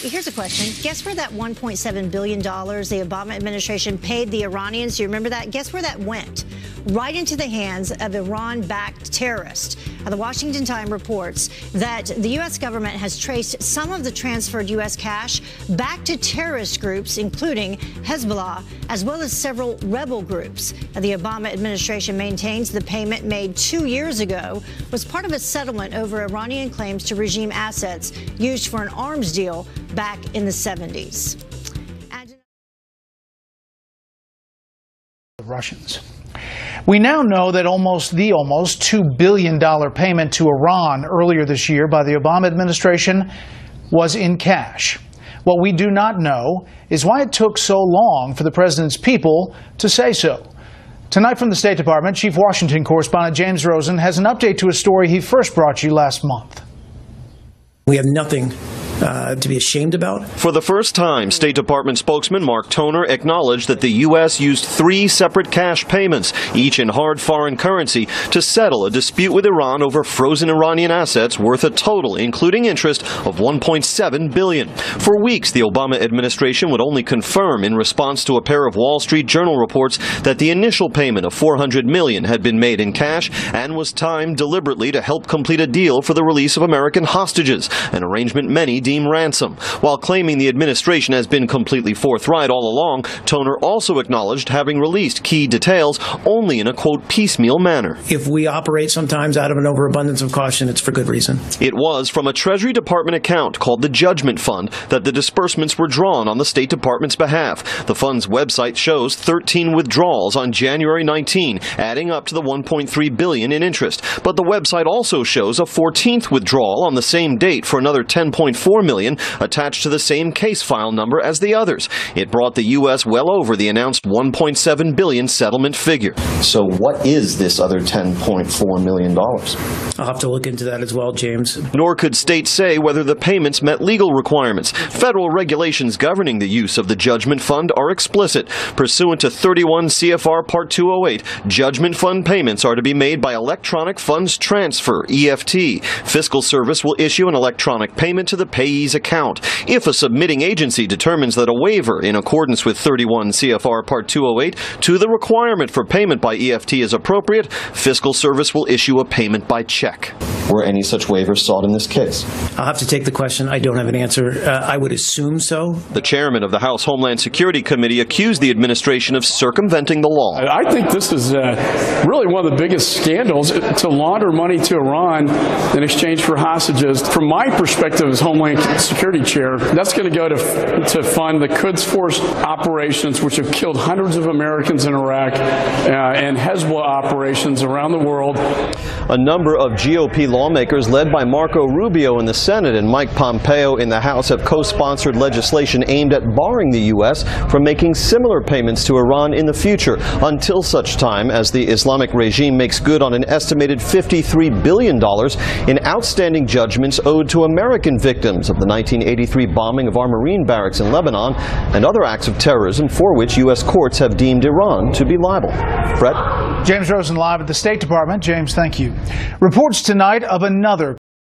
Here's a question. Guess where that $1.7 billion the Obama administration paid the Iranians? You remember that? Guess where that went? Right into the hands of Iran-backed terrorists. The Washington Times reports that the U.S. government has traced some of the transferred U.S. cash back to terrorist groups, including Hezbollah, as well as several rebel groups. The Obama administration maintains the payment made 2 years ago was part of a settlement over Iranian claims to regime assets used for an arms deal back in the 70s. The Russians. We now know that almost $2 billion payment to Iran earlier this year by the Obama administration was in cash. What we do not know is why it took so long for the president's people to say so. Tonight from the State Department, Chief Washington correspondent James Rosen has an update to a story he first brought you last month. We have nothing to be ashamed about. For the first time, State Department spokesman Mark Toner acknowledged that the U.S. used 3 separate cash payments, each in hard foreign currency, to settle a dispute with Iran over frozen Iranian assets worth a total, including interest, of $1.7 billion. For weeks, the Obama administration would only confirm in response to a pair of Wall Street Journal reports that the initial payment of $400 million had been made in cash and was timed deliberately to help complete a deal for the release of American hostages, an arrangement many deem ransom. While claiming the administration has been completely forthright all along, Toner also acknowledged having released key details only in a, quote, piecemeal manner. If we operate sometimes out of an overabundance of caution, it's for good reason. It was from a Treasury Department account called the Judgment Fund that the disbursements were drawn on the State Department's behalf. The fund's website shows 13 withdrawals on January 19, adding up to the $1.3 billion in interest. But the website also shows a 14th withdrawal on the same date for another $10.4 million attached to the same case file number as the others. It brought the U.S. well over the announced $1.7 billion settlement figure. So what is this other $10.4 million? I'll have to look into that as well, James. Nor could states say whether the payments met legal requirements. Federal regulations governing the use of the Judgment Fund are explicit. Pursuant to 31 CFR Part 208, Judgment Fund payments are to be made by electronic funds transfer, EFT. Fiscal Service will issue an electronic payment to the payee's account. If a submitting agency determines that a waiver, in accordance with 31 CFR Part 208, to the requirement for payment by EFT is appropriate, Fiscal Service will issue a payment by check. Were any such waivers sought in this case? I'll have to take the question. I don't have an answer. I would assume so. The chairman of the House Homeland Security Committee accused the administration of circumventing the law. I think this is really one of the biggest scandals to launder money to Iran in exchange for hostages. From my perspective as Homeland Security Chair, that's going to go to fund the Quds Force operations, which have killed hundreds of Americans in Iraq, and Hezbollah operations around the world. A number of GOP lawmakers led by Marco Rubio in the Senate and Mike Pompeo in the House have co-sponsored legislation aimed at barring the U.S. from making similar payments to Iran in the future, until such time as the Islamic regime makes good on an estimated $53 billion in outstanding judgments owed to American victims of the 1983 bombing of our Marine barracks in Lebanon and other acts of terrorism for which U.S. courts have deemed Iran to be liable. Brett? James Rosen live at the State Department. James, thank you. Reports tonight of another